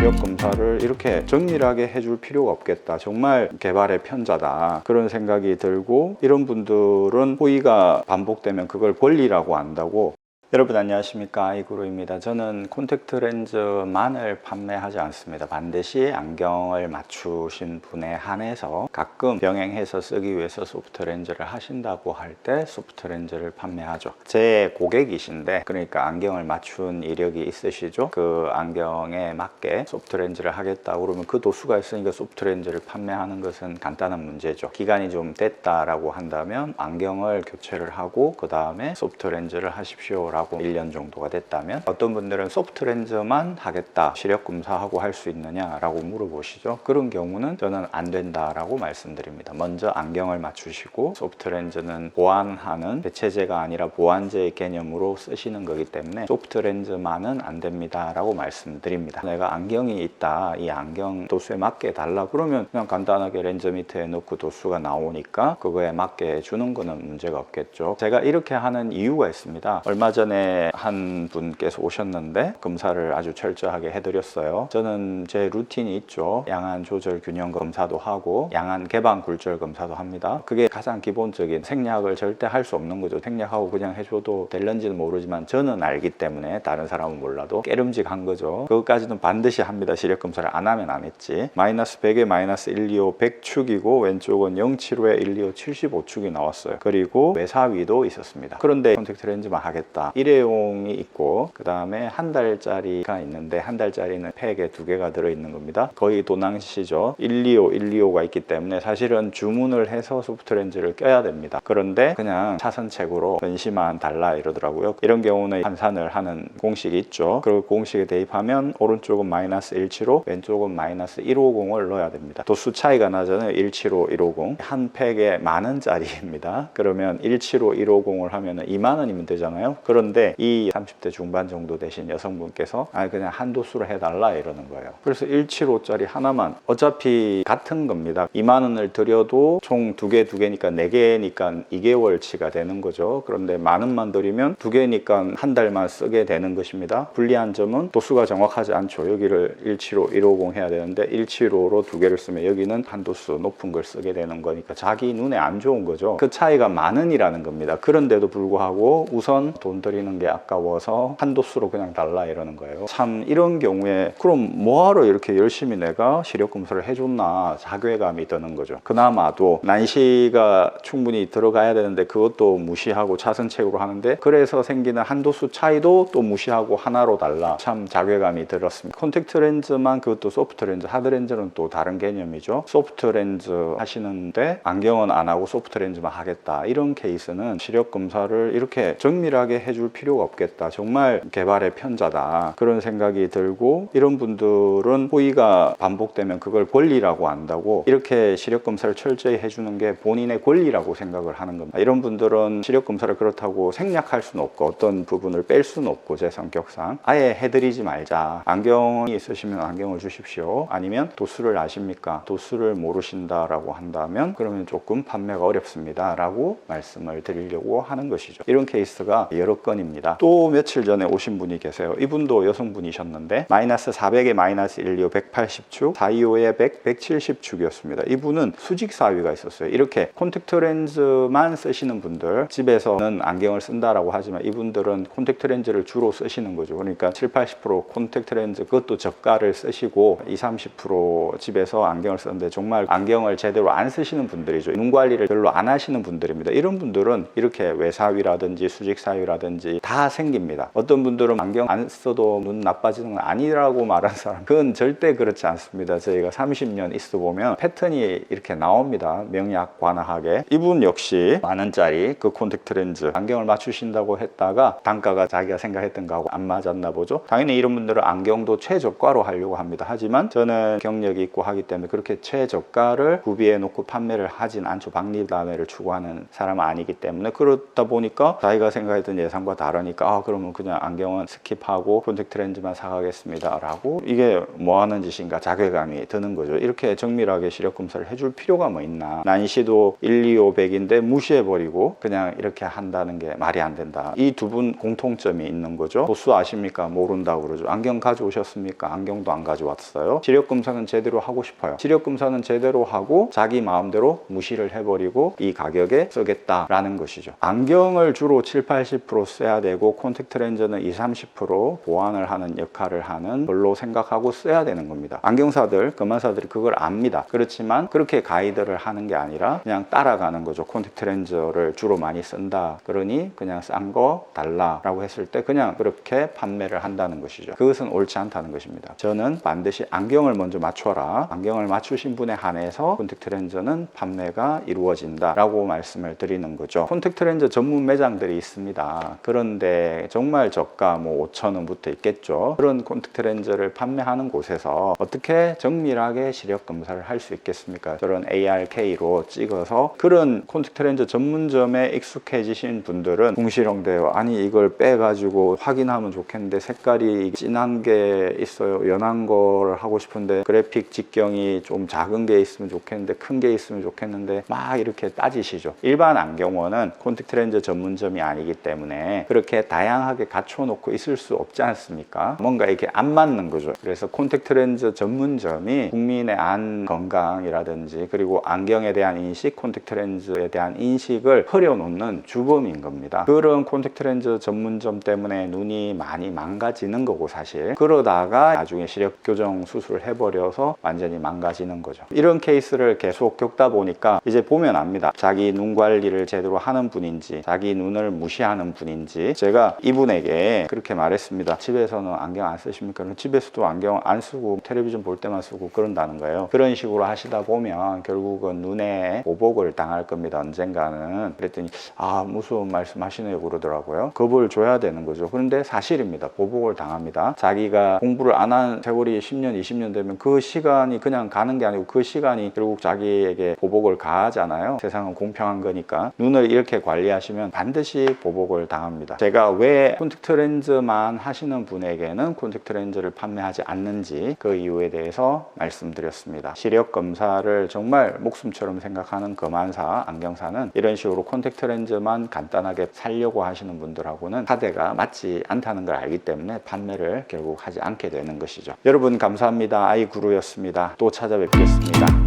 시력 검사를 이렇게 정밀하게 해줄 필요가 없겠다. 정말 개발의 편자다. 그런 생각이 들고, 이런 분들은 호의가 반복되면 그걸 권리라고 안다고. 여러분 안녕하십니까, 아이구루입니다. 저는 콘택트 렌즈만을 판매하지 않습니다. 반드시 안경을 맞추신 분에 한해서 가끔 병행해서 쓰기 위해서 소프트 렌즈를 하신다고 할 때 소프트 렌즈를 판매하죠. 제 고객이신데, 그러니까 안경을 맞춘 이력이 있으시죠. 그 안경에 맞게 소프트 렌즈를 하겠다 그러면 그 도수가 있으니까 소프트 렌즈를 판매하는 것은 간단한 문제죠. 기간이 좀 됐다라고 한다면 안경을 교체를 하고 그 다음에 소프트 렌즈를 하십시오 라고 1년 정도가 됐다면, 어떤 분들은 소프트 렌즈만 하겠다, 시력 검사하고 할 수 있느냐 라고 물어보시죠. 그런 경우는 저는 안 된다라고 말씀드립니다. 먼저 안경을 맞추시고, 소프트 렌즈는 보완하는 대체제가 아니라 보완제의 개념으로 쓰시는 거기 때문에 소프트 렌즈만은 안 됩니다 라고 말씀드립니다. 내가 안경이 있다, 이 안경 도수에 맞게 달라 그러면 그냥 간단하게 렌즈 밑에 넣고 도수가 나오니까 그거에 맞게 주는 거는 문제가 없겠죠. 제가 이렇게 하는 이유가 있습니다. 얼마 전에 한 분께서 오셨는데 검사를 아주 철저하게 해드렸어요. 저는 제 루틴이 있죠. 양안 조절 균형 검사도 하고 양안 개방 굴절 검사도 합니다. 그게 가장 기본적인, 생략을 절대 할 수 없는 거죠. 생략하고 그냥 해줘도 될런지는 모르지만 저는 알기 때문에 다른 사람은 몰라도 깨름직한 거죠. 그것까지는 반드시 합니다. 시력 검사를 안 하면 안 했지. 마이너스 100에 마이너스 125 100축이고 왼쪽은 075에 125 75축이 나왔어요. 그리고 외사위도 있었습니다. 그런데 콘택트 렌즈만 하겠다, 일회용이 있고 그 다음에 한 달짜리가 있는데, 한 달짜리는 팩에 2개가 들어있는 겁니다. 거의 도낭시죠. 125, 125가 있기 때문에 사실은 주문을 해서 소프트 렌즈를 껴야 됩니다. 그런데 그냥 차선책으로 전시만 달라 이러더라고요. 이런 경우는 환산을 하는 공식이 있죠. 그리고 공식에 대입하면 오른쪽은 마이너스 175, 왼쪽은 마이너스 150을 넣어야 됩니다. 도수 차이가 나잖아요. 175, 150. 한 팩에 10,000원짜리입니다. 그러면 175, 150을 하면 20,000원이면 되잖아요. 그런데 이 30대 중반 정도 되신 여성분께서 그냥 한 도수로 해달라 이러는 거예요. 그래서 175짜리 하나만, 어차피 같은 겁니다. 20,000원을 들여도 총 2개니까 4개니까 2개월치가 되는 거죠. 그런데 10,000원만 들이면 2개니까 한 달만 쓰게 되는 것입니다. 불리한 점은 도수가 정확하지 않죠. 여기를 175, 150 해야 되는데 175로 2개를 쓰면 여기는 한 도수 높은 걸 쓰게 되는 거니까 자기 눈에 안 좋은 거죠. 그 차이가 10,000원이라는 겁니다. 그런데도 불구하고 우선 돈 들이는 게 아까워서 한 도수로 그냥 달라 이러는 거예요. 참, 이런 경우에 그럼 뭐하러 이렇게 열심히 내가 시력 검사를 해줬나 자괴감이 드는 거죠. 그나마도 난시가 충분히 들어가야 되는데 그것도 무시하고 차선책으로 하는데, 그래서 생기는 한 도수 차이도 또 무시하고 하나로 달라. 참 자괴감이 들었습니다. 콘택트 렌즈만, 그것도 소프트 렌즈, 하드 렌즈는 또 다른 개념이죠. 소프트 렌즈 하시는데 안경은 안 하고 소프트 렌즈만 하겠다, 이런 케이스는 시력 검사를 이렇게 정밀하게 해줄 필요가 없겠다. 정말 개발의 편자다. 그런 생각이 들고, 이런 분들은 호의가 반복되면 그걸 권리라고 안다고, 이렇게 시력 검사를 철저히 해주는 게 본인의 권리라고 생각을 하는 겁니다. 이런 분들은 시력 검사를 그렇다고 생략할 수는 없고 어떤 부분을 뺄 수는 없고, 제 성격상 아예 해드리지 말자. 안경이 있으시면 안경을 주십시오. 아니면 도수를 아십니까? 도수를 모르신다라고 한다면 그러면 조금 판매가 어렵습니다 라고 말씀을 드리려고 하는 것이죠. 이런 케이스가 여러 건입니다. 또 며칠 전에 오신 분이 계세요. 이분도 여성분이셨는데 마이너스 400에 마이너스 125 180축, 425에 100, 170축이었습니다. 이분은 수직사위가 있었어요. 이렇게 콘택트 렌즈만 쓰시는 분들, 집에서는 안경을 쓴다라고 하지만 이분들은 콘택트 렌즈를 주로 쓰시는 거죠. 그러니까 7, 80% 콘택트 렌즈, 그것도 저가를 쓰시고 20, 30% 집에서 안경을 쓰는데 정말 안경을 제대로 안 쓰시는 분들이죠. 눈 관리를 별로 안 하시는 분들입니다. 이런 분들은 이렇게 외사위라든지 수직사위라든지 다 생깁니다. 어떤 분들은 안경 안 써도 눈 나빠지는 건 아니라고 말하는 사람, 그건 절대 그렇지 않습니다. 저희가 30년 있어 보면 패턴이 이렇게 나옵니다. 명약관하게. 이분 역시 10,000원짜리 그 콘택트 렌즈 안경을 맞추신다고 했다가 단가가 자기가 생각했던 거하고 안 맞았나 보죠. 당연히 이런 분들은 안경도 최저가로 하려고 합니다. 하지만 저는 경력이 있고 하기 때문에 그렇게 최저가를 구비해 놓고 판매를 하진 않죠. 박리담회를 추구하는 사람은 아니기 때문에. 그렇다 보니까 자기가 생각했던 예상과 수가 다르니까 그러면 그냥 안경은 스킵하고 콘택트 렌즈만 사가겠습니다 라고, 이게 뭐 하는 짓인가 자괴감이 드는 거죠. 이렇게 정밀하게 시력 검사를 해줄 필요가 뭐 있나. 난시도 1, 2, 5, 100인데 무시해버리고 그냥 이렇게 한다는 게 말이 안 된다. 이 두 분 공통점이 있는 거죠. 도수 아십니까? 모른다고 그러죠. 안경 가져오셨습니까? 안경도 안 가져왔어요. 시력 검사는 제대로 하고 싶어요. 시력 검사는 제대로 하고 자기 마음대로 무시를 해버리고 이 가격에 쓰겠다라는 것이죠. 안경을 주로 7, 80% 써야 되고 콘택트 렌즈는 20, 30% 보완을 하는 역할을 하는 걸로 생각하고 써야 되는 겁니다. 안경사들, 검안사들이 그걸 압니다. 그렇지만 그렇게 가이드를 하는 게 아니라 그냥 따라가는 거죠. 콘택트 렌즈를 주로 많이 쓴다 그러니 그냥 싼 거 달라라고 했을 때 그냥 그렇게 판매를 한다는 것이죠. 그것은 옳지 않다는 것입니다. 저는 반드시 안경을 먼저 맞춰라. 안경을 맞추신 분에 한해서 콘택트 렌즈는 판매가 이루어진다 라고 말씀을 드리는 거죠. 콘택트 렌즈 전문 매장들이 있습니다. 그런데 정말 저가 뭐 5,000원부터 있겠죠. 그런 콘택트 렌즈를 판매하는 곳에서 어떻게 정밀하게 시력 검사를 할 수 있겠습니까? 저런 ARK로 찍어서. 그런 콘택트 렌즈 전문점에 익숙해지신 분들은 궁시렁대요. 아니 이걸 빼가지고 확인하면 좋겠는데 색깔이 진한 게 있어요. 연한 거를 하고 싶은데 그래픽 직경이 좀 작은 게 있으면 좋겠는데 큰 게 있으면 좋겠는데 막 이렇게 따지시죠. 일반 안경원은 콘택트 렌즈 전문점이 아니기 때문에 그렇게 다양하게 갖춰놓고 있을 수 없지 않습니까? 뭔가 이렇게 안 맞는 거죠. 그래서 콘택트 렌즈 전문점이 국민의 안 건강이라든지 그리고 안경에 대한 인식, 콘택트 렌즈에 대한 인식을 흐려놓는 주범인 겁니다. 그런 콘택트 렌즈 전문점 때문에 눈이 많이 망가지는 거고, 사실 그러다가 나중에 시력 교정 수술을 해버려서 완전히 망가지는 거죠. 이런 케이스를 계속 겪다 보니까 이제 보면 압니다. 자기 눈 관리를 제대로 하는 분인지 자기 눈을 무시하는 분인지. 제가 이분에게 그렇게 말했습니다. 집에서는 안경 안 쓰십니까? 집에서도 안경 안 쓰고 텔레비전 볼 때만 쓰고 그런다는 거예요. 그런 식으로 하시다 보면 결국은 눈에 보복을 당할 겁니다. 언젠가는. 그랬더니 무서운 말씀 하시네요 그러더라고요. 겁을 줘야 되는 거죠. 그런데 사실입니다. 보복을 당합니다. 자기가 공부를 안 한 세월이 10년, 20년 되면 그 시간이 그냥 가는 게 아니고 그 시간이 결국 자기에게 보복을 가하잖아요. 세상은 공평한 거니까. 눈을 이렇게 관리하시면 반드시 보복을 당합니다. 제가 왜 콘택트 렌즈만 하시는 분에게는 콘택트 렌즈를 판매하지 않는지 그 이유에 대해서 말씀드렸습니다. 시력 검사를 정말 목숨처럼 생각하는 검안사, 안경사는 이런 식으로 콘택트 렌즈만 간단하게 살려고 하시는 분들하고는 사대가 맞지 않다는 걸 알기 때문에 판매를 결국 하지 않게 되는 것이죠. 여러분 감사합니다. 아이구루였습니다. 또 찾아뵙겠습니다.